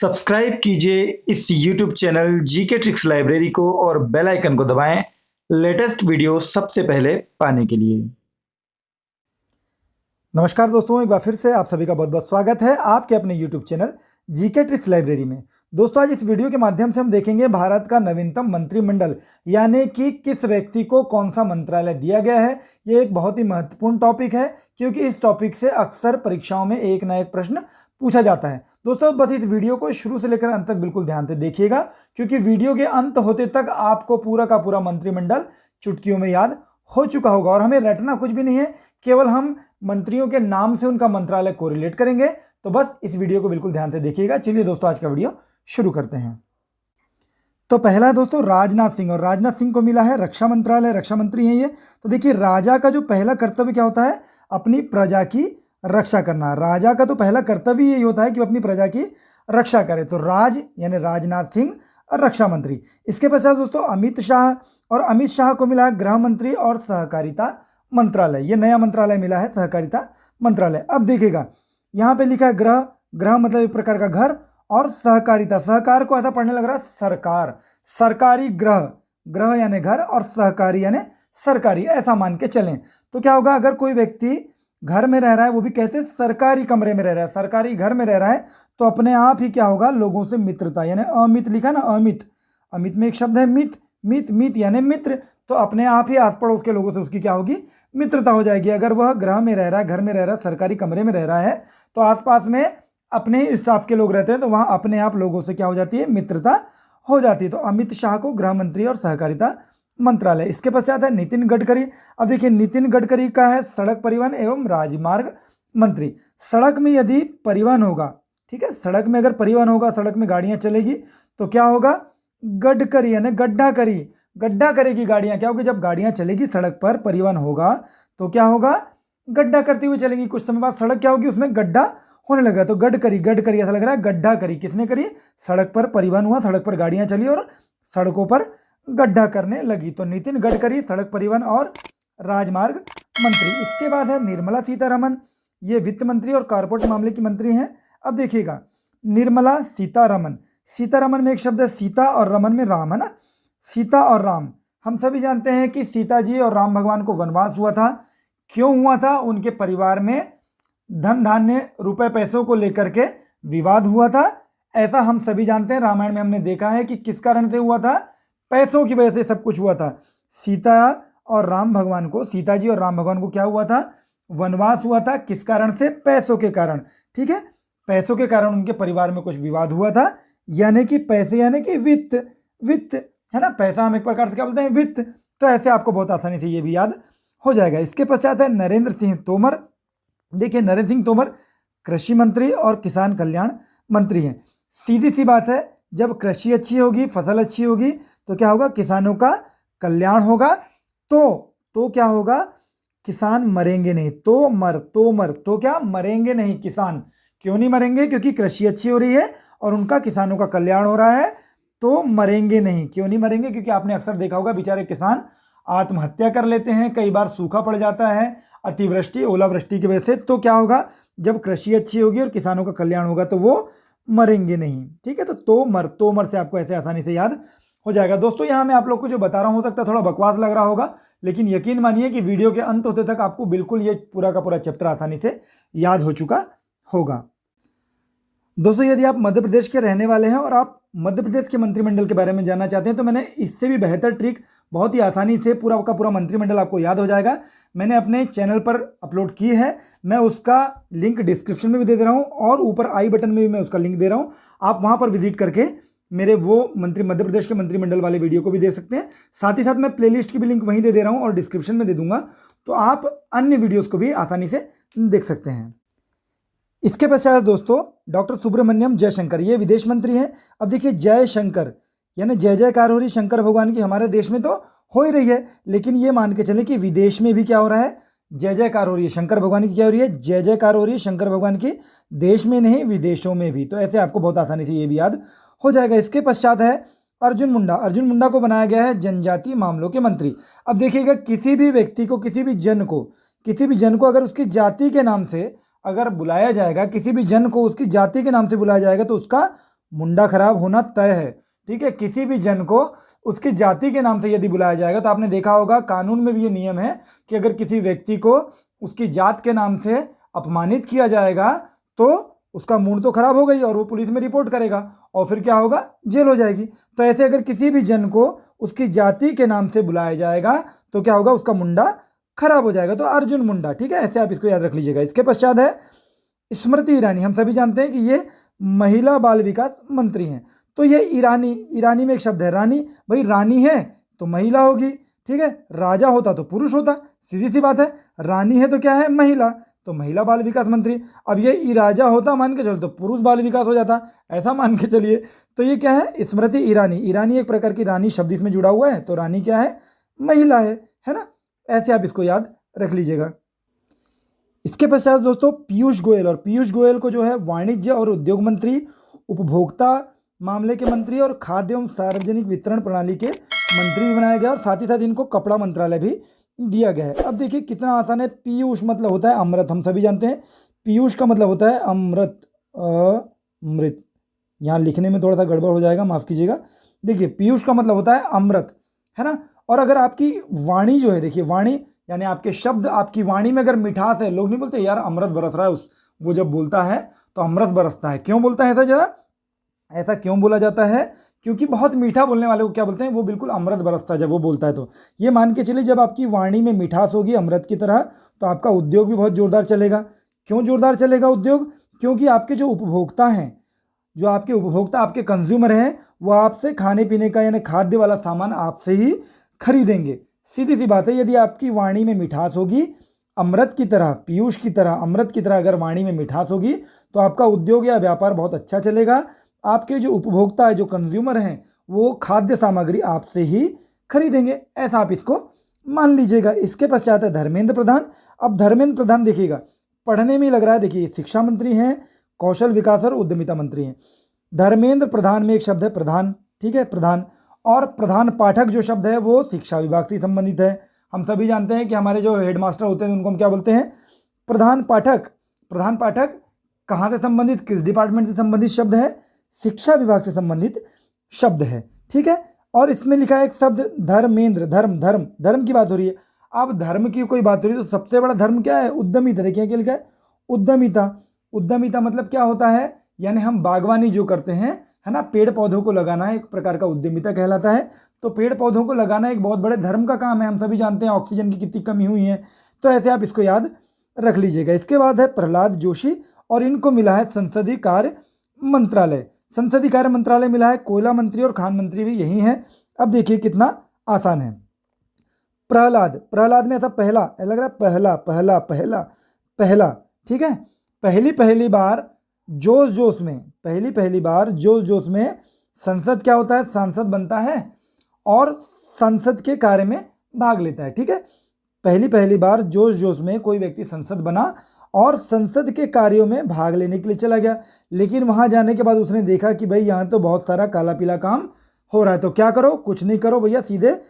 Subscribe कीजिए इस YouTube channel GK tricks library को और बेल आइकन को दबाएं लेटेस्ट वीडियो सबसे पहले पाने के लिए। नमस्कार दोस्तों, एक बार फिर से आप सभी का बहुत बहुत स्वागत है आपके अपने YouTube channel GK tricks library में। दोस्तों, आज इस वीडियो के माध्यम से हम देखेंगे भारत का नवीनतम मंत्रिमंडल, यानी कि किस व्यक्ति को कौन सा मंत्रालय दिया गया है। ये एक बहुत ही महत्वपूर्ण टॉपिक है क्योंकि इस टॉपिक से अक्सर परीक्षाओं में एक ना एक प्रश्न पूछा जाता है। दोस्तों, बस इस वीडियो को शुरू से लेकर अंत तक बिल्कुल ध्यान से देखिएगा क्योंकि वीडियो के अंत होते तक आपको पूरा का पूरा मंत्रिमंडल चुटकियों में याद हो चुका होगा। और हमें रटना कुछ भी नहीं है, केवल हम मंत्रियों के नाम से उनका मंत्रालय को रिलेट करेंगे। तो बस इस वीडियो को बिल्कुल ध्यान से देखिएगा। चलिए दोस्तों, आज का वीडियो शुरू करते हैं। तो पहला है दोस्तों राजनाथ सिंह, और राजनाथ सिंह को मिला है रक्षा मंत्रालय, रक्षा मंत्री हैं ये। तो देखिए, राजा का जो पहला कर्तव्य क्या होता है? अपनी प्रजा की रक्षा करना। राजा का तो पहला कर्तव्य यही होता है कि वो अपनी प्रजा की रक्षा करे। तो राज यानी राजनाथ सिंह रक्षा मंत्री। इसके पश्चात दोस्तों अमित शाह, और अमित शाह को मिला है गृह मंत्री और सहकारिता मंत्रालय। ये नया मंत्रालय मिला है, सहकारिता मंत्रालय। अब देखिएगा, यहाँ पे लिखा है गृह, गृह मतलब एक प्रकार का घर, और सहकारिता, सहकार को ऐसा पढ़ने लग रहा है सरकार, सरकारी गृह, गृह यानी घर और सहकारी यानी सरकारी, ऐसा मान के चलें। तो क्या होगा, अगर कोई व्यक्ति घर में रह रहा है, वो भी कहते हैं सरकारी कमरे में रह रहा है, सरकारी घर में रह रहा है, तो अपने आप ही क्या होगा, लोगों से मित्रता, यानी अमित लिखा ना, अमित, अमित में एक शब्द है मित, मित, मित यानी मित्र, तो अपने आप ही आस पड़ोस के लोगों से उसकी क्या होगी, मित्रता हो जाएगी। अगर वह गृह में रह रहा है, घर में रह रहा है, सरकारी कमरे में रह रहा है, तो आसपास में अपने स्टाफ के लोग रहते हैं, तो वहाँ अपने आप लोगों से क्या हो जाती है, मित्रता हो जाती है। तो अमित शाह को गृह मंत्री और सहकारिता मंत्रालय। इसके पश्चात है नितिन गडकरी। अब देखिए, नितिन गडकरी का है सड़क परिवहन एवं राजमार्ग मंत्री। सड़क में यदि परिवहन होगा, ठीक है, सड़क में अगर परिवहन होगा, सड़क में गाड़ियाँ चलेगी, तो क्या होगा, गडकरी यानी गड्ढा करी, गड्ढा करेगी गाड़ियाँ। क्या होगी, जब गाड़ियाँ चलेगी सड़क पर, परिवहन होगा, तो क्या होगा, गड्ढा करती हुई चलेगी। कुछ समय बाद सड़क क्या होगी, उसमें गड्ढा होने लगा, तो गडकरी, गडकरी ऐसा लग रहा है, गड्ढा करी, किसने करी, सड़क पर परिवहन हुआ, सड़क पर गाड़ियाँ चली और सड़कों पर गड्ढा करने लगी। तो नितिन गडकरी सड़क परिवहन और राजमार्ग मंत्री। इसके बाद है निर्मला सीतारमन, ये वित्त मंत्री और कारपोरेट मामले की मंत्री हैं। अब देखिएगा, निर्मला सीतारमन, सीतारमन में एक शब्द है सीता और रमन में राम, है ना, सीता और राम। हम सभी जानते हैं कि सीता जी और राम भगवान को वनवास हुआ था। क्यों हुआ था? उनके परिवार में धन धान्य रुपए पैसों को लेकर के विवाद हुआ था, ऐसा हम सभी जानते हैं। रामायण में हमने देखा है कि किस कारण से हुआ था, पैसों की वजह से सब कुछ हुआ था। सीता और राम भगवान को, सीता जी और राम भगवान को क्या हुआ था, वनवास हुआ था। किस कारण से? पैसों के कारण, ठीक है, पैसों के कारण उनके परिवार में कुछ विवाद हुआ था। यानी कि पैसे यानी कि वित्त, वित्त है ना, पैसा हम एक प्रकार से क्या बोलते हैं, वित्त। तो ऐसे आपको बहुत आसानी से ये भी याद हो जाएगा। इसके पश्चात है नरेंद्र सिंह तोमर। देखिए, नरेंद्र सिंह तोमर कृषि मंत्री और किसान कल्याण मंत्री हैं। सीधी सी बात है, जब कृषि अच्छी होगी, फसल अच्छी होगी, तो क्या होगा, किसानों का कल्याण होगा। तो क्या होगा, किसान मरेंगे नहीं। तो क्या मरेंगे नहीं किसान। क्यों नहीं मरेंगे? क्योंकि कृषि अच्छी हो रही है और उनका किसानों का कल्याण हो रहा है, तो मरेंगे नहीं। क्यों नहीं मरेंगे? क्योंकि आपने अक्सर देखा होगा, बेचारे किसान आत्महत्या कर लेते हैं, कई बार सूखा पड़ जाता है अतिवृष्टि ओलावृष्टि की वजह से। तो क्या होगा, जब कृषि अच्छी होगी और किसानों का कल्याण होगा, तो वो मरेंगे नहीं, ठीक है। तो तोमर से आपको ऐसे आसानी से याद हो जाएगा। दोस्तों, यहाँ मैं आप लोग को जो बता रहा हूँ, हो सकता है थोड़ा बकवास लग रहा होगा, लेकिन यकीन मानिए कि वीडियो के अंत होते तक आपको बिल्कुल ये पूरा का पूरा चैप्टर आसानी से याद हो चुका होगा। दोस्तों, यदि आप मध्य प्रदेश के रहने वाले हैं और आप मध्य प्रदेश के मंत्रिमंडल के बारे में जानना चाहते हैं, तो मैंने इससे भी बेहतर ट्रिक, बहुत ही आसानी से पूरा का पूरा मंत्रिमंडल आपको याद हो जाएगा, मैंने अपने चैनल पर अपलोड की है। मैं उसका लिंक डिस्क्रिप्शन में भी दे दे रहा हूँ और ऊपर आई बटन में भी मैं उसका लिंक दे रहा हूँ। आप वहाँ पर विजिट करके मेरे वो मध्य प्रदेश के मंत्रिमंडल वाले वीडियो को भी देख सकते हैं। साथ ही साथ मैं प्लेलिस्ट की भी लिंक वहीं दे रहा हूँ और डिस्क्रिप्शन में दे दूंगा, तो आप अन्य वीडियोज़ को भी आसानी से देख सकते हैं। इसके पश्चात दोस्तों डॉक्टर सुब्रमण्यम जयशंकर, ये विदेश मंत्री हैं। अब देखिए, जयशंकर यानी जय जयकार हो रही शंकर भगवान की, हमारे देश में तो हो ही रही है, लेकिन ये मान के चलें कि विदेश में भी क्या हो रहा है, जय जयकार हो रही है शंकर भगवान की। क्या हो रही है? जय जयकार हो रही है शंकर भगवान की, देश में नहीं विदेशों में भी। तो ऐसे आपको बहुत आसानी से ये भी याद हो जाएगा। इसके पश्चात है अर्जुन मुंडा। अर्जुन मुंडा को बनाया गया है जनजातीय मामलों के मंत्री। अब देखिएगा, किसी भी व्यक्ति को, किसी भी जन को अगर उसकी जाति के नाम से अगर बुलाया जाएगा, किसी भी जन को उसकी जाति के नाम से बुलाया जाएगा, तो उसका मुंडा खराब होना तय है। ठीक है, किसी भी जन को उसकी जाति के नाम से यदि बुलाया जाएगा, तो आपने देखा होगा कानून में भी ये नियम है कि अगर किसी व्यक्ति को उसकी जात के नाम से अपमानित किया जाएगा तो उसका मूड तो खराब हो गई और वो पुलिस में रिपोर्ट करेगा और फिर क्या होगा, जेल हो जाएगी। तो ऐसे अगर किसी भी जन को उसकी जाति के नाम से बुलाया जाएगा तो क्या होगा, उसका मुंडा खराब हो जाएगा। तो अर्जुन मुंडा, ठीक है, ऐसे आप इसको याद रख लीजिएगा। इसके पश्चात है स्मृति ईरानी। हम सभी जानते हैं कि ये महिला बाल विकास मंत्री हैं। तो ये ईरानी, ईरानी में एक शब्द है रानी, भाई रानी है तो महिला होगी, ठीक है, राजा होता तो पुरुष होता, सीधी सी बात है। रानी है तो क्या है, महिला, तो महिला बाल विकास मंत्री। अब ये राजा होता मान के चलो तो पुरुष बाल विकास हो जाता, ऐसा मान के चलिए। तो ये क्या है, स्मृति ईरानी। ईरानी एक प्रकार की रानी शब्द इसमें जुड़ा हुआ है, तो रानी क्या है, महिला है ना। ऐसे आप इसको याद रख लीजिएगा। इसके पश्चात दोस्तों पीयूष गोयल, और पीयूष गोयल को जो है वाणिज्य और उद्योग मंत्री, उपभोक्ता मामले के मंत्री और खाद्य एवं सार्वजनिक वितरण प्रणाली के मंत्री भी बनाया गया, और साथ ही साथ इनको कपड़ा मंत्रालय भी दिया गया है। अब देखिए कितना आसान है। पीयूष मतलब होता है अमृत, हम सभी जानते हैं पीयूष का मतलब होता है अमृत, अमृत। यहाँ लिखने में थोड़ा सा गड़बड़ हो जाएगा, माफ़ कीजिएगा। देखिए पीयूष का मतलब होता है अमृत, है ना। और अगर आपकी वाणी जो है, देखिए वाणी यानी आपके शब्द, आपकी वाणी में अगर मिठास है, लोग नहीं बोलते यार अमृत बरस रहा है, उस वो जब बोलता है तो अमृत बरसता है। क्यों बोलता है ऐसा, जरा ऐसा क्यों बोला जाता है, क्योंकि बहुत मीठा बोलने वाले को क्या बोलते हैं, वो बिल्कुल अमृत बरसता है जब वो बोलता है। तो ये मान के चलिए जब आपकी वाणी में मिठास होगी अमृत की तरह, तो आपका उद्योग भी बहुत जोरदार चलेगा। क्यों जोरदार चलेगा उद्योग, क्योंकि आपके जो उपभोक्ता हैं, जो आपके उपभोक्ता, आपके कंज्यूमर हैं, वो आपसे खाने पीने का यानी खाद्य वाला सामान आपसे ही खरीदेंगे। सीधी सी बात है, यदि आपकी वाणी में मिठास होगी अमृत की तरह, पीयूष की तरह, अमृत की तरह अगर वाणी में मिठास होगी तो आपका उद्योग या व्यापार बहुत अच्छा चलेगा। आपके जो उपभोक्ता है, जो कंज्यूमर हैं, वो खाद्य सामग्री आपसे ही खरीदेंगे। ऐसा आप इसको मान लीजिएगा। इसके पश्चात है धर्मेंद्र प्रधान। अब धर्मेंद्र प्रधान देखिएगा, पढ़ने में ही लग रहा है, देखिए शिक्षा मंत्री हैं, कौशल विकास और उद्यमिता मंत्री हैं। धर्मेंद्र प्रधान में एक शब्द है प्रधान, ठीक है, प्रधान। और प्रधान पाठक जो शब्द है वो शिक्षा विभाग से संबंधित है। हम सभी जानते हैं कि हमारे जो हेडमास्टर होते हैं उनको हम क्या बोलते हैं, प्रधान पाठक। प्रधान पाठक कहाँ से संबंधित, किस डिपार्टमेंट से संबंधित शब्द है, शिक्षा विभाग से संबंधित शब्द है, ठीक है। और इसमें लिखा है एक शब्द धर्मेंद्र, धर्म, धर्म, धर्म की बात हो रही है। अब धर्म की कोई बात हो रही है तो सबसे बड़ा धर्म क्या है, उद्यमिता। देखिए क्या लिखा है, उद्यमिता। उद्यमिता मतलब क्या होता है, यानी हम बागवानी जो करते हैं, है ना, पेड़ पौधों को लगाना एक प्रकार का उद्यमिता कहलाता है। तो पेड़ पौधों को लगाना एक बहुत बड़े धर्म का काम है। हम सभी जानते हैं ऑक्सीजन की कितनी कमी हुई है, तो ऐसे आप इसको याद रख लीजिएगा। इसके बाद है प्रहलाद जोशी, और इनको मिला है संसदीय कार्य मंत्रालय। संसदीय कार्य मंत्रालय मिला है, कोयला मंत्री और खान मंत्री भी यही हैं। अब देखिए कितना आसान है। प्रहलाद, प्रहलाद में ऐसा पहला लग रहा है, पहला पहला पहला पहला, ठीक है। पहली बार जोश जोश में, पहली बार जोश जोश में संसद क्या होता है, सांसद बनता है और संसद के कार्य में भाग लेता है, ठीक है। पहली बार जोश जोश में कोई व्यक्ति संसद बना और संसद के कार्यों में भाग लेने के लिए चला गया, लेकिन वहां जाने के बाद उसने देखा कि भाई यहाँ तो बहुत सारा काला पीला काम हो रहा है। तो क्या करो, कुछ नहीं करो भैया, सीधे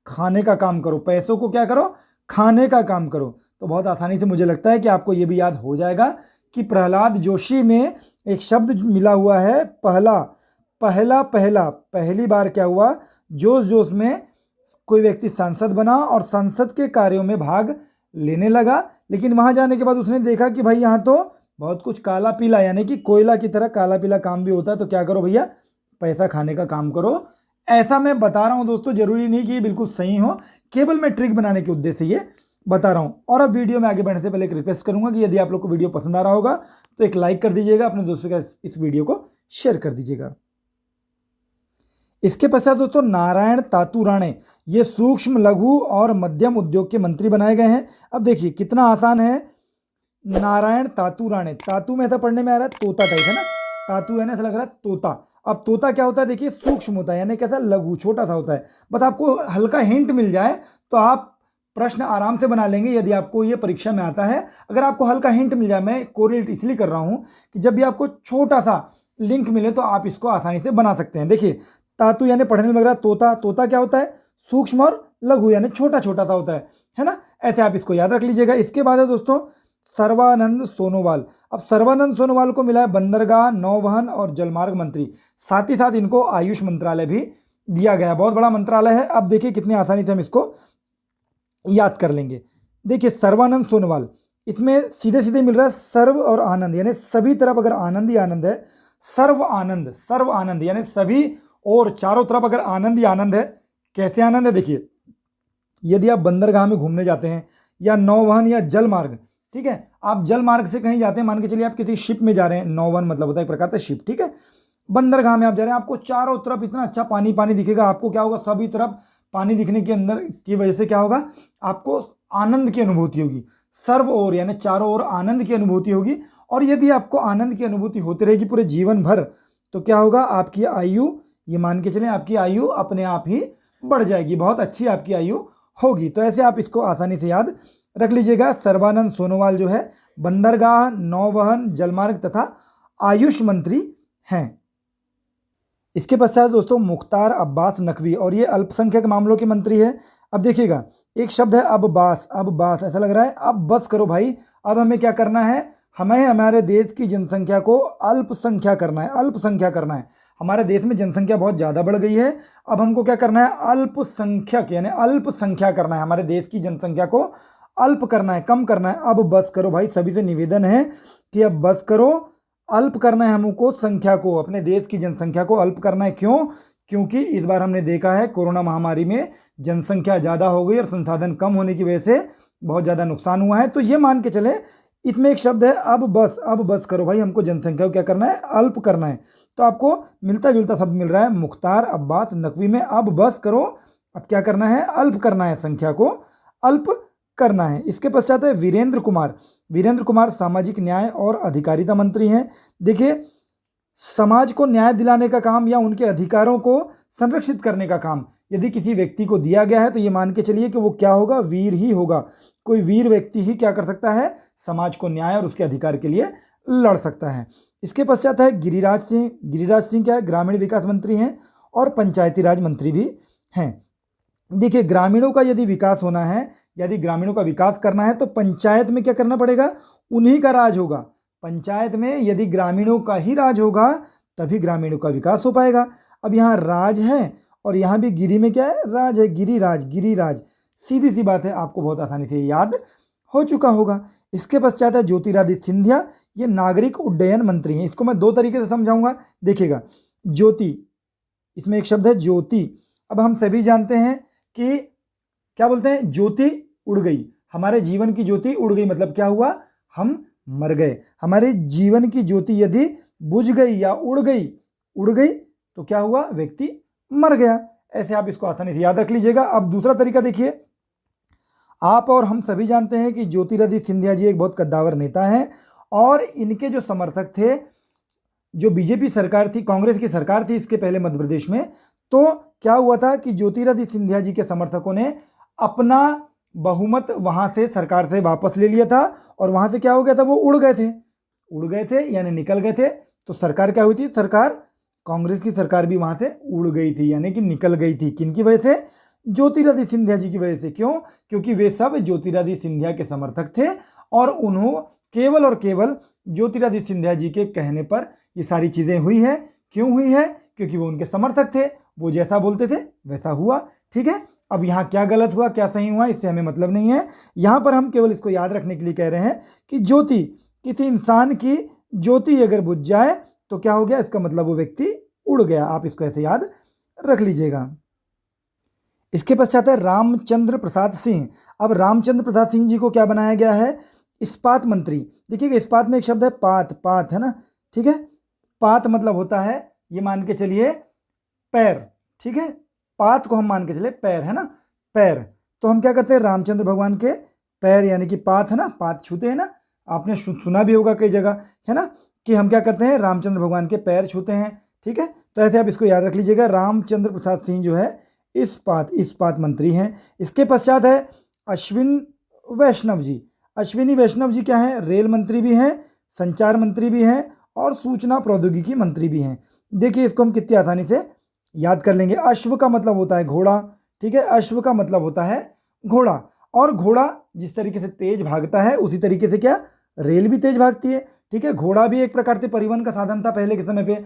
खाने का काम करो, पैसों को क्या करो, खाने का काम करो। तो बहुत आसानी से मुझे लगता है कि आपको ये भी याद हो जाएगा कि प्रहलाद जोशी में एक शब्द मिला हुआ है पहला, पहला पहला। पहली बार क्या हुआ, जोश जोश में कोई व्यक्ति सांसद बना और संसद के कार्यों में भाग लेने लगा, लेकिन वहां जाने के बाद उसने देखा कि भाई यहाँ तो बहुत कुछ काला पीला यानी कि कोयला की तरह काला पीला काम भी होता है। तो क्या करो भैया, पैसा खाने का काम करो। ऐसा मैं बता रहा हूँ दोस्तों, जरूरी नहीं कि ये बिल्कुल सही हो, केवल मैं ट्रिक बनाने के उद्देश्य से ये बता रहा हूँ। और अब वीडियो में आगे बढ़ने से पहले एक रिक्वेस्ट करूंगा कि यदि आप लोग को वीडियो पसंद आ रहा होगा तो एक लाइक कर दीजिएगा, अपने दोस्तों के साथ इस वीडियो को शेयर कर दीजिएगा। इसके पश्चात दोस्तों नारायण तातू राणे, ये सूक्ष्म लघु और मध्यम उद्योग के मंत्री बनाए गए हैं। अब देखिए कितना आसान है, नारायण तातू राणे। तातू में ऐसा पढ़ने में आ रहा है तोता टाइप, है ना, तातू है ना, ऐसा लग रहा है तोता। अब तोता क्या होता है, देखिए सूक्ष्म होता है यानी कैसा, लघु, छोटा सा होता है। बस आपको हल्का हिंट मिल जाए तो आप प्रश्न आराम से बना लेंगे यदि आपको ये परीक्षा में आता है। अगर आपको हल्का हिंट मिल जाए, मैं कोरिलेट इसलिए कर रहा हूँ कि जब भी आपको छोटा सा लिंक मिले तो आप इसको आसानी से बना सकते हैं। देखिए तातू यानी पढ़ने में लग रहा है तोता, तोता क्या होता है, सूक्ष्म और लघु यानी छोटा छोटा सा होता है ना। ऐसे आप इसको याद रख लीजिएगा। इसके बाद है दोस्तों सर्बानंद सोनोवाल। अब सर्बानंद सोनोवाल को मिला है बंदरगाह, नौवहन और जलमार्ग मंत्री। साथ ही साथ इनको आयुष मंत्रालय भी दिया गया। बहुत बड़ा मंत्रालय है। अब देखिए कितनी आसानी से हम इसको याद कर लेंगे। देखिए सर्बानंद सोनोवाल, इसमें सीधे सीधे मिल रहा है सर्व और आनंद, यानी सभी तरफ अगर आनंद ही आनंद है, सर्व आनंद, सर्व आनंद यानी सभी और चारों तरफ अगर आनंद ही आनंद है। कैसे आनंद है? देखिए यदि आप बंदरगाह में घूमने जाते हैं या नौवहन या जल मार्ग, ठीक है, आप जल मार्ग से कहीं जाते हैं, मान के चलिए आप किसी शिप में जा रहे हैं, नौवहन मतलब होता है एक प्रकार से शिप, ठीक है, बंदरगाह में आप जा रहे हैं, आपको चारों तरफ इतना अच्छा पानी पानी दिखेगा। आपको क्या होगा? सभी तरफ पानी दिखने के अंदर की वजह से क्या होगा? आपको आनंद की अनुभूति होगी। सर्व ओर यानी चारों ओर आनंद की अनुभूति होगी। और यदि आपको आनंद की अनुभूति होती रहेगी पूरे जीवन भर, तो क्या होगा? आपकी आयु, ये मान के चलें आपकी आयु अपने आप ही बढ़ जाएगी, बहुत अच्छी आपकी आयु होगी। तो ऐसे आप इसको आसानी से याद रख लीजिएगा। सर्बानंद सोनोवाल जो है बंदरगाह, नौवहन, जलमार्ग तथा आयुष मंत्री हैं। इसके पश्चात दोस्तों मुख्तार अब्बास नकवी, और ये अल्पसंख्यक मामलों के मंत्री है। अब देखिएगा एक शब्द है अब्बास, अब्बास, ऐसा लग रहा है अब बस करो भाई, अब हमें क्या करना है? हमें हमारे देश की जनसंख्या को अल्पसंख्या करना है, अल्पसंख्या करना है। हमारे देश में जनसंख्या बहुत ज़्यादा बढ़ गई है, अब हमको क्या करना है? अल्पसंख्यक यानी अल्पसंख्या करना है। हमारे देश की जनसंख्या को अल्प करना है, कम करना है। अब बस करो भाई, सभी से निवेदन है कि अब बस करो, अल्प करना है हमको संख्या को, अपने देश की जनसंख्या को अल्प करना है। क्यों? क्योंकि इस बार हमने देखा है कोरोना महामारी में जनसंख्या ज़्यादा हो गई और संसाधन कम होने की वजह से बहुत ज़्यादा नुकसान हुआ है। तो ये मान के चले इसमें एक शब्द है अब बस, अब बस करो भाई, हमको जनसंख्या को क्या करना है? अल्प करना है। तो आपको मिलता जुलता शब्द मिल रहा है मुख्तार अब्बास नकवी में, अब बस करो, अब क्या करना है? अल्प करना है, संख्या को अल्प करना है। इसके पश्चात है वीरेंद्र कुमार। वीरेंद्र कुमार सामाजिक न्याय और अधिकारिता मंत्री हैं। देखिए समाज को न्याय दिलाने का काम या उनके अधिकारों को संरक्षित करने का काम यदि किसी व्यक्ति को दिया गया है तो ये मान के चलिए कि वो क्या होगा? वीर ही होगा। कोई वीर व्यक्ति ही क्या कर सकता है? समाज को न्याय और उसके अधिकार के लिए लड़ सकता है। इसके पश्चात है गिरिराज सिंह। गिरिराज सिंह क्या है? ग्रामीण विकास मंत्री हैं और पंचायती राज मंत्री भी हैं। देखिए ग्रामीणों का यदि विकास होना है, यदि ग्रामीणों का विकास करना है तो पंचायत में क्या करना पड़ेगा? उन्हीं का राज होगा। पंचायत में यदि ग्रामीणों का ही राज होगा तभी ग्रामीणों का विकास हो पाएगा। अब यहाँ राज है और यहाँ भी गिरी में क्या है? राज है, गिरिराज, गिरिराज। सीधी सी बात है, आपको बहुत आसानी से याद हो चुका होगा। इसके पश्चात है ज्योतिरादित्य सिंधिया, ये नागरिक उड्डयन मंत्री हैं। इसको मैं दो तरीके से समझाऊंगा, देखिएगा। ज्योति, इसमें एक शब्द है ज्योति। अब हम सभी जानते हैं कि क्या बोलते हैं? ज्योति उड़ गई, हमारे जीवन की ज्योति उड़ गई, मतलब क्या हुआ? हम मर गए। हमारे जीवन की ज्योति यदि बुझ गई या उड़ गई तो क्या हुआ? व्यक्ति मर गया। ऐसे आप इसको आसानी से याद रख लीजिएगा। अब दूसरा तरीका देखिए, आप और हम सभी जानते हैं कि ज्योतिरादित्य सिंधिया जी एक बहुत कद्दावर नेता हैं और इनके जो समर्थक थे, जो बीजेपी सरकार थी, कांग्रेस की सरकार थी इसके पहले मध्य प्रदेश में, तो क्या हुआ था कि ज्योतिरादित्य सिंधिया जी के समर्थकों ने अपना बहुमत वहां से सरकार से वापस ले लिया था और वहां से क्या हो गया था? वो उड़ गए थे यानी निकल गए थे। तो सरकार क्या हुई थी? सरकार, कांग्रेस की सरकार भी वहां से उड़ गई थी, यानी कि निकल गई थी। किन की वजह से? ज्योतिरादित्य सिंधिया जी की वजह से। क्यों? क्योंकि वे सब ज्योतिरादित्य सिंधिया के समर्थक थे और उन्होंने केवल और केवल ज्योतिरादित्य सिंधिया जी के कहने पर ये सारी चीजें हुई है। क्यों हुई है? क्योंकि वो उनके समर्थक थे, वो जैसा बोलते थे वैसा हुआ। ठीक है, अब यहाँ क्या गलत हुआ क्या सही हुआ इससे हमें मतलब नहीं है। यहाँ पर हम केवल इसको याद रखने के लिए कह रहे हैं कि ज्योति, किसी इंसान की ज्योति अगर बुझ जाए तो क्या हो गया? इसका मतलब वो व्यक्ति उड़ गया। आप इसको ऐसे याद रख लीजिएगा। इसके पश्चात है रामचंद्र प्रसाद सिंह। अब रामचंद्र प्रसाद सिंह जी को क्या बनाया गया है? इस्पात मंत्री। देखिएगा इस्पात में एक शब्द है पात, पात है ना, ठीक है। पात मतलब होता है, ये मान के चलिए पैर, ठीक है। पात को हम मान के चले पैर, है ना, पैर। तो हम क्या करते हैं? रामचंद्र भगवान के पैर यानी कि पात है ना, पात छूते हैं ना, आपने सुना भी होगा कई जगह, है ना, कि हम क्या करते हैं? रामचंद्र भगवान के पैर छूते हैं। ठीक है, तो ऐसे आप इसको याद रख लीजिएगा। रामचंद्र प्रसाद सिंह जो है इस्पात मंत्री हैं। इसके पश्चात है अश्विन वैष्णव जी। अश्विनी वैष्णव जी क्या हैं? रेल मंत्री भी हैं, संचार मंत्री भी हैं और सूचना प्रौद्योगिकी मंत्री भी हैं। देखिए इसको हम कितनी आसानी से याद कर लेंगे। अश्व का मतलब होता है घोड़ा, ठीक है, अश्व का मतलब होता है घोड़ा। और घोड़ा जिस तरीके से तेज भागता है उसी तरीके से क्या रेल भी तेज भागती है, ठीक है। घोड़ा भी एक प्रकार से परिवहन का साधन था पहले के समय पे।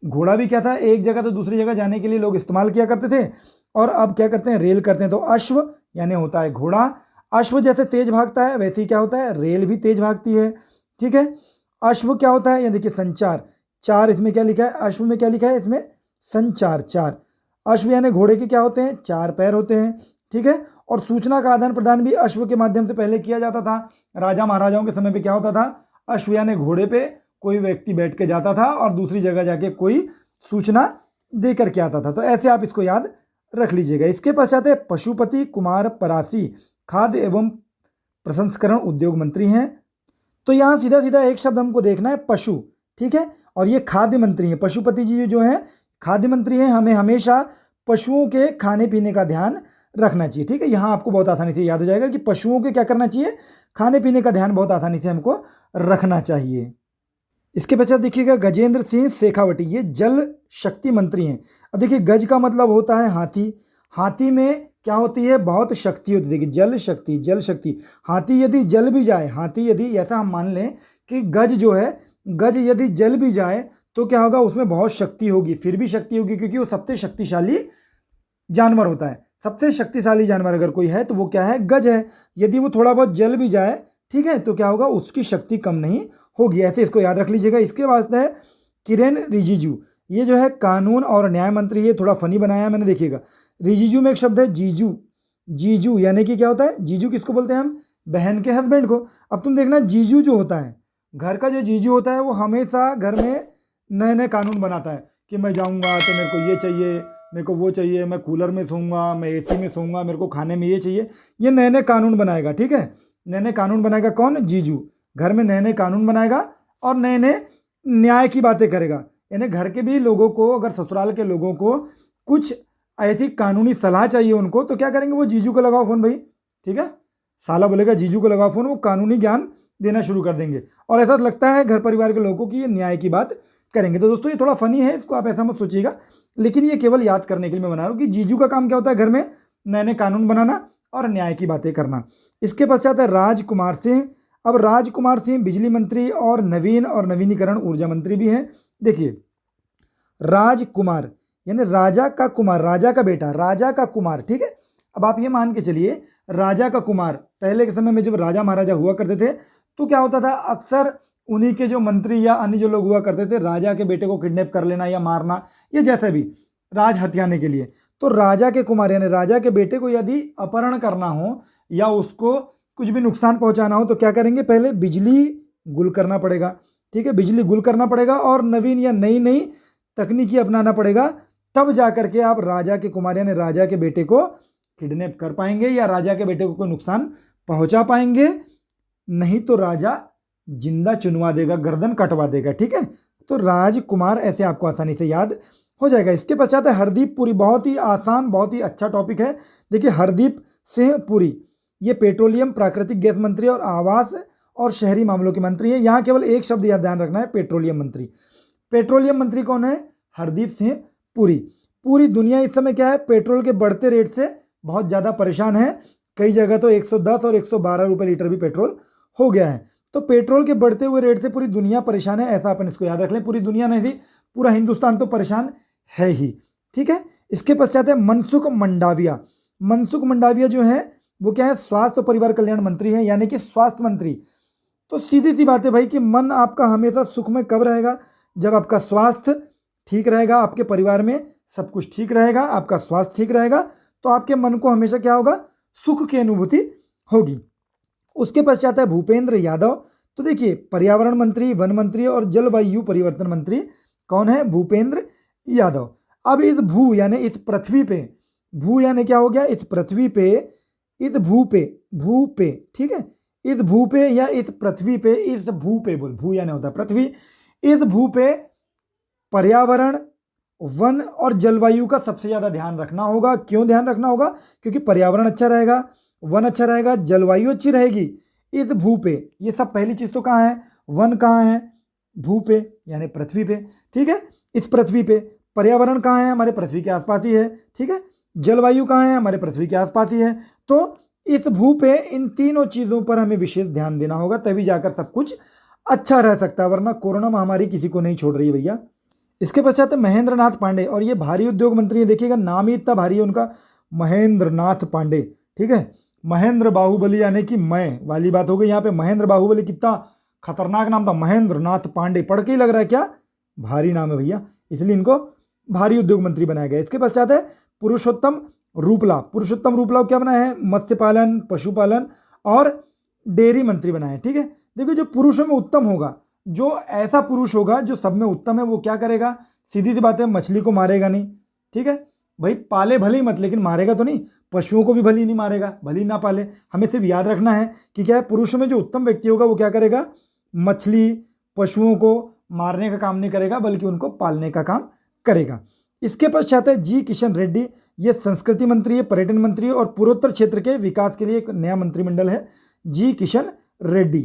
घोड़ा भी क्या था, एक जगह से दूसरी जगह जाने के लिए लोग इस्तेमाल किया करते थे, और अब क्या करते हैं, रेल करते हैं। तो अश्व यानी होता है घोड़ा, अश्व जैसे तेज भागता है वैसे ही क्या होता है, रेल भी तेज भागती है, ठीक है। अश्व क्या होता है, ये देखिए संचार, चार इसमें क्या लिखा है, अश्व में क्या लिखा है, इसमें संचार, चार। अश्व यानी घोड़े के क्या होते हैं, चार पैर होते हैं, ठीक है। और सूचना का आदान प्रदान भी अश्व के माध्यम से पहले किया जाता था। राजा महाराजाओं के समय पे क्या होता था, अश्व यानी घोड़े पे कोई व्यक्ति बैठ के जाता था और दूसरी जगह जाके कोई सूचना दे करके आता था। तो ऐसे आप इसको याद रख लीजिएगा। इसके पश्चात है पशुपति कुमार परासी, खाद्य एवं प्रसंस्करण उद्योग मंत्री हैं। तो यहाँ सीधा सीधा एक शब्द हमको देखना है, पशु, ठीक है। और ये खाद्य मंत्री हैं, पशुपति जी जो हैं खाद्य मंत्री हैं। हमें हमेशा पशुओं के खाने पीने का ध्यान रखना चाहिए, ठीक है। यहाँ आपको बहुत आसानी से याद हो जाएगा कि पशुओं के क्या करना चाहिए, खाने पीने का ध्यान बहुत आसानी से हमको रखना चाहिए। इसके पश्चात देखिएगा गजेंद्र सिंह शेखावटी, ये जल शक्ति मंत्री हैं। अब देखिए गज का मतलब होता है हाथी, हाथी में क्या होती है, बहुत शक्ति होती है। देखिए जल शक्ति, जल शक्ति, हाथी यदि जल भी जाए, हाथी यदि ऐसा हम मान लें कि गज जो है, गज यदि जल भी जाए तो क्या होगा, उसमें बहुत शक्ति होगी, फिर भी शक्ति होगी क्योंकि वो सबसे शक्तिशाली जानवर होता है। सबसे शक्तिशाली जानवर अगर कोई है तो वो क्या है, गज है। यदि वो थोड़ा बहुत जल भी जाए, ठीक है, तो क्या होगा, उसकी शक्ति कम नहीं होगी। ऐसे इसको याद रख लीजिएगा। इसके बाद है किरेन रिजिजू, ये जो है कानून और न्याय मंत्री, ये थोड़ा फनी बनाया मैंने, देखिएगा रिजिजू में एक शब्द है जीजू, जीजू यानी कि क्या होता है, जीजू किसको बोलते हैं हम, बहन के हस्बैंड को। अब तुम देखना जीजू जो होता है, घर का जो जीजू होता है वो हमेशा घर में नए नए कानून बनाता है कि मैं जाऊंगा तो मेरे को ये चाहिए, मेरे को वो चाहिए, मैं कूलर में सोऊंगा, मैं एसी में सोऊंगा, मेरे को खाने में ये चाहिए, ये नए नए कानून बनाएगा, ठीक है। नए नए कानून बनाएगा कौन, जीजू, घर में नए नए कानून बनाएगा और नए नए न्याय की बातें करेगा। यानी घर के भी लोगों को, अगर ससुराल के लोगों को कुछ ऐसी कानूनी सलाह चाहिए उनको, तो क्या करेंगे, वो जीजू को लगाओ फ़ोन भाई, ठीक है। साला बोलेगा जीजू को लगाओ फ़ोन, वो कानूनी ज्ञान देना शुरू कर देंगे। और ऐसा लगता है घर परिवार के लोगों की ये न्याय की बात करेंगे। तो दोस्तों ये थोड़ा फनी है, इसको आप ऐसा मत सोचिएगा, लेकिन ये केवल याद करने के लिए मैं बना रहा हूँ कि जीजू का काम क्या होता है, घर में नए नए कानून बनाना और न्याय की बातें करना। इसके पश्चात है राजकुमार सिंह। अब राजकुमार सिंह बिजली मंत्री और नवीन और नवीनीकरण ऊर्जा मंत्री भी हैं। देखिए राजकुमार यानी राजा का कुमार, राजा का बेटा, राजा का कुमार, ठीक है। अब आप ये मान के चलिए राजा का कुमार, पहले के समय में जब राजा महाराजा हुआ करते थे तो क्या होता था, अक्सर उन्हीं के जो मंत्री या अन्य जो लोग हुआ करते थे, राजा के बेटे को किडनैप कर लेना या मारना, ये जैसे भी राज हथियाने के लिए। तो राजा के कुमार यानी राजा के बेटे को यदि अपहरण करना हो या उसको कुछ भी नुकसान पहुंचाना हो तो क्या करेंगे, पहले बिजली गुल करना पड़ेगा, ठीक है, बिजली गुल करना पड़ेगा और नवीन या नई नई तकनीकी अपनाना पड़ेगा, तब जा करके आप राजा के कुमार यानी राजा के बेटे को किडनैप कर पाएंगे या राजा के बेटे को कोई नुकसान पहुंचा पाएंगे। नहीं तो राजा जिंदा चुनवा देगा, गर्दन कटवा देगा, ठीक है। तो राजकुमार ऐसे आपको आसानी से याद हो जाएगा। इसके पश्चात है हरदीप पुरी, बहुत ही आसान, बहुत ही अच्छा टॉपिक है। देखिए हरदीप सिंह पुरी, ये पेट्रोलियम प्राकृतिक गैस मंत्री और आवास और शहरी मामलों के मंत्री हैं। यहाँ केवल एक शब्द याद ध्यान रखना है, पेट्रोलियम मंत्री। पेट्रोलियम मंत्री कौन है, हरदीप सिंह पुरी। पूरी दुनिया इस समय क्या है, पेट्रोल के बढ़ते रेट से बहुत ज़्यादा परेशान है। कई जगह तो 110 और 112 रुपये लीटर भी पेट्रोल हो गया है। तो पेट्रोल के बढ़ते हुए रेट से पूरी दुनिया परेशान है, ऐसा अपन इसको याद रख लें। पूरी दुनिया नहीं थी, पूरा हिंदुस्तान तो परेशान है ही, ठीक है। इसके पश्चात है मनसुख मंडाविया। मनसुख मंडाविया जो है वो क्या है, स्वास्थ्य और परिवार कल्याण मंत्री हैं, यानी कि स्वास्थ्य मंत्री। तो सीधी सी बात है भाई कि मन आपका हमेशा सुख में कब रहेगा, जब आपका स्वास्थ्य ठीक रहेगा, आपके परिवार में सब कुछ ठीक रहेगा, आपका स्वास्थ्य ठीक रहेगा, तो आपके मन को हमेशा क्या होगा, सुख की अनुभूति होगी। उसके पश्चात है भूपेंद्र यादव। तो देखिए पर्यावरण मंत्री, वन मंत्री और जलवायु परिवर्तन मंत्री कौन है, भूपेंद्र यादव। अब इस भू यानी इस पृथ्वी पे, भू यानी क्या हो गया, इस पृथ्वी पे, इस भू पे, भू पे, ठीक है, इस भू पे या इस पृथ्वी पे, इस भू पे, बोल भू यानी होता है पृथ्वी, इस भू पे पर्यावरण, वन और जलवायु का सबसे ज़्यादा ध्यान रखना होगा। क्यों ध्यान रखना होगा, क्योंकि पर्यावरण अच्छा रहेगा, वन अच्छा रहेगा, जलवायु अच्छी रहेगी इस भू पे। ये सब पहली चीज़ तो कहाँ है, वन कहाँ है, भू पे यानी पृथ्वी पे, ठीक है, इस पृथ्वी पे। पर्यावरण कहाँ है, हमारे पृथ्वी के आसपास ही है, ठीक है। जलवायु कहाँ है, हमारे पृथ्वी के आसपास ही है। तो इस भू पे इन तीनों चीज़ों पर हमें विशेष ध्यान देना होगा, तभी जाकर सब कुछ अच्छा रह सकता है, वरना कोरोना महामारी किसी को नहीं छोड़ रही है भैया। इसके पश्चात है महेंद्र नाथ पांडे, और ये भारी उद्योग मंत्री है। देखिएगा नाम ही इतना भारी है उनका, महेंद्र नाथ पांडे। ठीक है, महेंद्र बाहुबली यानी कि मैं वाली बात हो गई यहाँ पे। महेंद्र बाहुबली कितना खतरनाक नाम था, महेंद्र नाथ पांडे, पढ़ के ही लग रहा है क्या भारी नाम है भैया, इसलिए इनको भारी उद्योग मंत्री बनाया गया। इसके पश्चात है पुरुषोत्तम रूपला। पुरुषोत्तम रूपला को क्या बनाया है, मत्स्य पालन, पशुपालन और डेयरी मंत्री बनाया है। ठीक है, देखो जो पुरुषों में उत्तम होगा, जो ऐसा पुरुष होगा जो सब में उत्तम है, वो क्या करेगा, सीधी सी बात है, मछली को मारेगा नहीं। ठीक है भाई, पाले भले ही मत, लेकिन मारेगा तो नहीं, पशुओं को भी भले ही नहीं मारेगा, भले ही ना पाले। हमें सिर्फ याद रखना है कि क्या है, पुरुषों में जो उत्तम व्यक्ति होगा वो क्या करेगा, मछली पशुओं को मारने का काम नहीं करेगा, बल्कि उनको पालने का काम करेगा। इसके पश्चात है जी किशन रेड्डी, ये संस्कृति मंत्री है, पर्यटन मंत्री है और पूर्वोत्तर क्षेत्र के विकास के लिए एक नया मंत्रिमंडल है, जी किशन रेड्डी।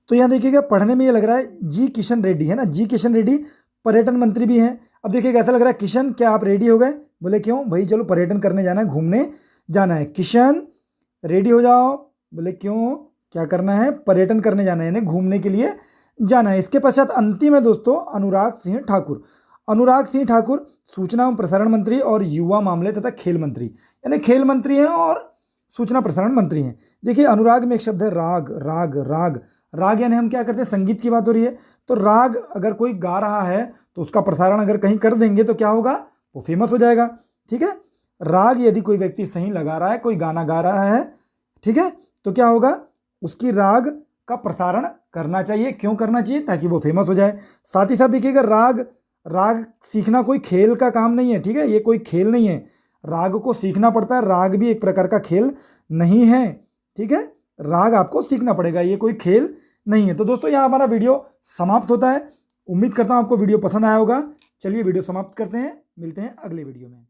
तो यहाँ देखिएगा पढ़ने में ये लग रहा है जी किशन रेड्डी है ना, जी किशन रेड्डी पर्यटन मंत्री भी हैं। अब देखिएगा ऐसा लग रहा है, किशन क्या आप रेडी हो गए, बोले क्यों भाई, चलो पर्यटन करने जाना है, घूमने जाना है। किशन रेडी हो जाओ, बोले क्यों, क्या करना है, पर्यटन करने जाना है, यानी घूमने के लिए जाना है। इसके पश्चात अंतिम है दोस्तों अनुराग सिंह ठाकुर। अनुराग सिंह ठाकुर सूचना एवं प्रसारण मंत्री और युवा मामले तथा खेल मंत्री, यानी खेल मंत्री हैं और सूचना प्रसारण मंत्री हैं। देखिए अनुराग में एक शब्द है राग, राग राग राग यानी हम क्या करते हैं, संगीत की बात हो रही है, तो राग अगर कोई गा रहा है तो उसका प्रसारण अगर कहीं कर देंगे तो क्या होगा, वो फेमस हो जाएगा। ठीक है, राग यदि कोई व्यक्ति सही लगा रहा है, कोई गाना गा रहा है, ठीक है, तो क्या होगा, उसकी राग का प्रसारण करना चाहिए। क्यों करना चाहिए, ताकि वो फेमस हो जाए। साथ ही साथ देखिएगा राग सीखना कोई खेल का काम नहीं है। ठीक है, ये कोई खेल नहीं है, राग को सीखना पड़ता है, राग भी एक प्रकार का खेल नहीं है। ठीक है, राग आपको सीखना पड़ेगा, ये कोई खेल नहीं है। तो दोस्तों यहाँ हमारा वीडियो समाप्त होता है। उम्मीद करता हूँ आपको वीडियो पसंद आया होगा। चलिए वीडियो समाप्त करते हैं, मिलते हैं अगले वीडियो में।